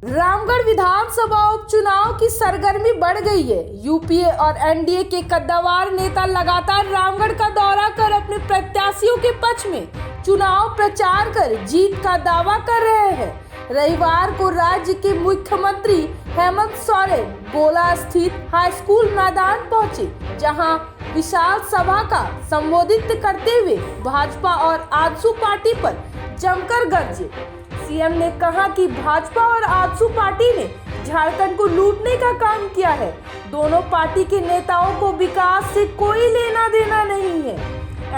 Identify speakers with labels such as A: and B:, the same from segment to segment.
A: रामगढ़ विधानसभा उपचुनाव की सरगर्मी बढ़ गई है। यूपीए और एनडीए के कद्दावर नेता लगातार रामगढ़ का दौरा कर अपने प्रत्याशियों के पक्ष में चुनाव प्रचार कर जीत का दावा कर रहे हैं। रविवार को राज्य के मुख्यमंत्री हेमंत सोरेन गोला स्थित हाई स्कूल मैदान पहुंचे, जहां विशाल सभा का संबोधित करते हुए भाजपा और आजसू पार्टी पर जमकर गरजे। सीएम ने कहा कि भाजपा और आजसू पार्टी ने झारखंड को लूटने का काम किया है। दोनों पार्टी के नेताओं को विकास से कोई लेना देना नहीं है।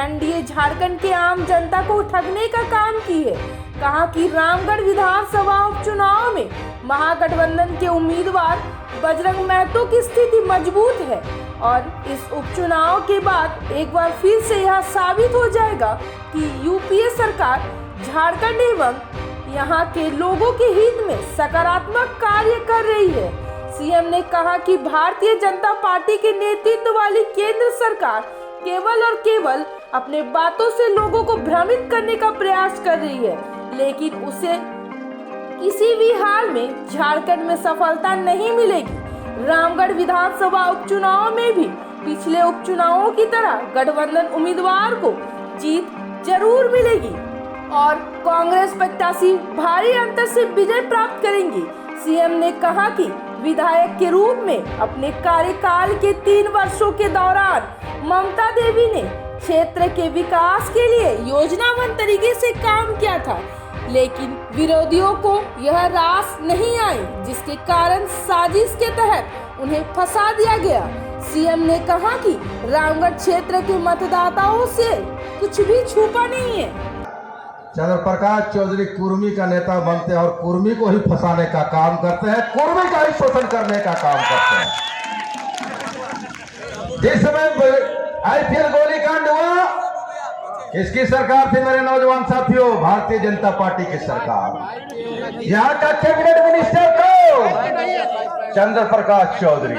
A: एनडीए झारखंड के आम जनता को ठगने का काम की है। कहा कि रामगढ़ विधानसभा उपचुनाव में महागठबंधन के उम्मीदवार बजरंग महतो की स्थिति मजबूत है और इस उपचुनाव के बाद एक बार फिर से यह साबित हो जाएगा कि यूपीए सरकार झारखंड एवं यहाँ के लोगों के हित में सकारात्मक कार्य कर रही है। सीएम ने कहा कि भारतीय जनता पार्टी के नेतृत्व वाली केंद्र सरकार केवल और केवल अपने बातों से लोगों को भ्रमित करने का प्रयास कर रही है, लेकिन उसे किसी भी हाल में झारखंड में सफलता नहीं मिलेगी। रामगढ़ विधानसभा उपचुनाव में भी पिछले उपचुनावों की तरह गठबंधन उम्मीदवार को जीत जरूर मिलेगी और कांग्रेस प्रत्याशी भारी अंतर से विजय प्राप्त करेंगी। सीएम ने कहा कि विधायक के रूप में अपने कार्यकाल के 3 वर्षों के दौरान ममता देवी ने क्षेत्र के विकास के लिए योजनाबद्ध तरीके से काम किया था, लेकिन विरोधियों को यह रास नहीं आई, जिसके कारण साजिश के तहत उन्हें फंसा दिया गया। सीएम ने कहा कि रामगढ़ क्षेत्र के मतदाताओं से कुछ भी छुपा नहीं है।
B: चंद्र प्रकाश चौधरी कुर्मी का नेता बनते हैं और कुर्मी को ही फंसाने का काम करते हैं, कुर्मी का ही शोषण करने का काम करते हैं। जिस समय आईपीएल गोलीकांड हुआ, किसकी सरकार थी मेरे नौजवान साथियों? भारतीय जनता पार्टी की सरकार। यहाँ का कैबिनेट मिनिस्टर को चंद्र प्रकाश चौधरी,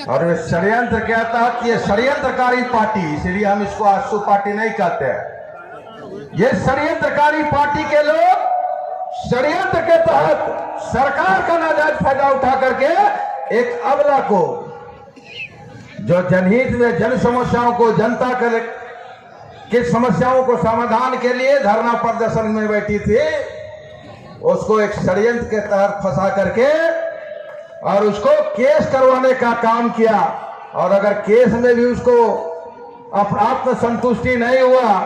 B: और वे षड्यंत्र के तहत ये षड्यंत्रकारी पार्टी, इसलिए हम इसको आजसू पार्टी नहीं कहते हैं। ये षड्यंत्रकारी पार्टी के लोग षड्यंत्र के तहत सरकार का नाजायज फायदा उठा करके एक अबला को, जो जनहित में जन समस्याओं को, जनता के समस्याओं को समाधान के लिए धरना प्रदर्शन में बैठी थी, उसको एक षड्यंत्र के तहत फंसा करके और उसको केस करवाने का काम किया। और अगर केस में भी उसको आत्म संतुष्टि नहीं हुआ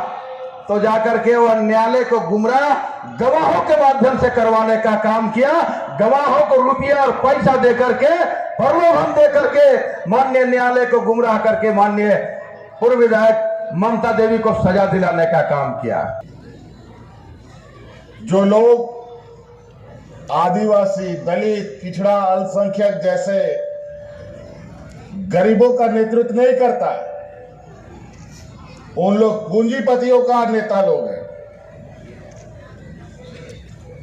B: तो जाकर के वह न्यायालय को गुमराह गवाहों के माध्यम से करवाने का काम किया। गवाहों को रुपया और पैसा दे करके, प्रलोभन दे करके माननीय न्यायालय को गुमराह करके माननीय पूर्व विधायक ममता देवी को सजा दिलाने का काम किया।
C: जो लोग आदिवासी, दलित, पिछड़ा, अल्पसंख्यक जैसे गरीबों का नेतृत्व नहीं करता, उन लोग पूंजीपतियों का नेता लोग हैं,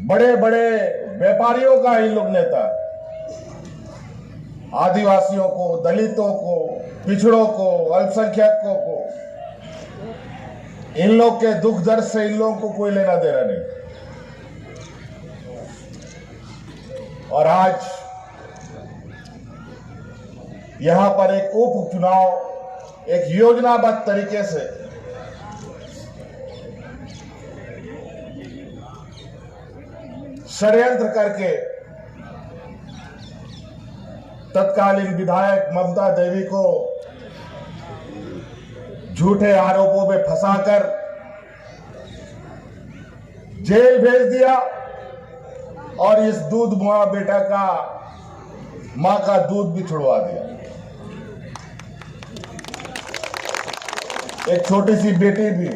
C: बड़े बड़े व्यापारियों का इन लोग नेता। आदिवासियों को, दलितों को, पिछड़ों को, अल्पसंख्यकों को, इन लोग के दुख दर्द से इन लोगों को कोई लेना देना नहीं। और आज यहां पर एक उपचुनाव एक योजनाबद्ध तरीके से षड्यंत्र करके तत्कालीन विधायक ममता देवी को झूठे आरोपों में फंसाकर जेल भेज दिया और इस दूध मुआ बेटा का मां का दूध भी छुड़वा दिया। एक छोटी सी बेटी भी,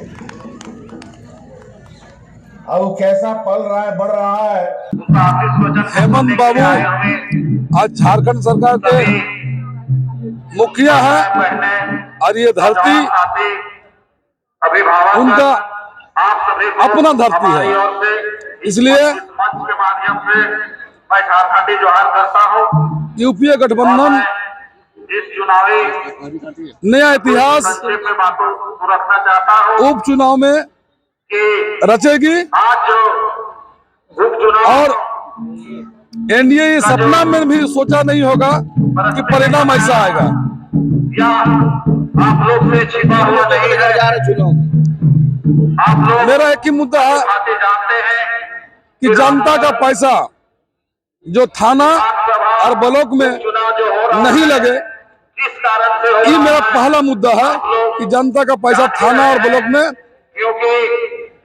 C: अब कैसा पल रहा है, बढ़ रहा है।
D: हेमंत बाबू आज झारखंड सरकार के मुखिया है और ये धरती उनका अपना धरती है, इसलिए यूपीए गठबंधन
E: इस चुनावी
D: नया इतिहास उपचुनाव में रचेगी और एनडीए ये सपना में भी सोचा नहीं होगा कि परिणाम ऐसा आएगा।
E: या आप लोग से छिपा हुआ नहीं है। आप लोग
D: मेरा एक ही मुद्दा है
E: बातें जानते हैं
D: कि जनता का पैसा जो थाना और ब्लॉक में
E: चुनाव जो हो रहा
D: नहीं लगे,
E: किस कारण से हो
D: ये
E: रहा
D: मेरा
E: है।
D: पहला मुद्दा है कि जनता का पैसा थाना और ब्लॉक में
E: क्योंकि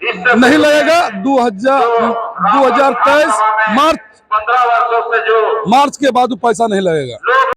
E: इस
D: नहीं लगेगा। 2023
E: मार्च 15 वर्षों से जो
D: मार्च के बाद वो पैसा नहीं लगेगा।
E: लोग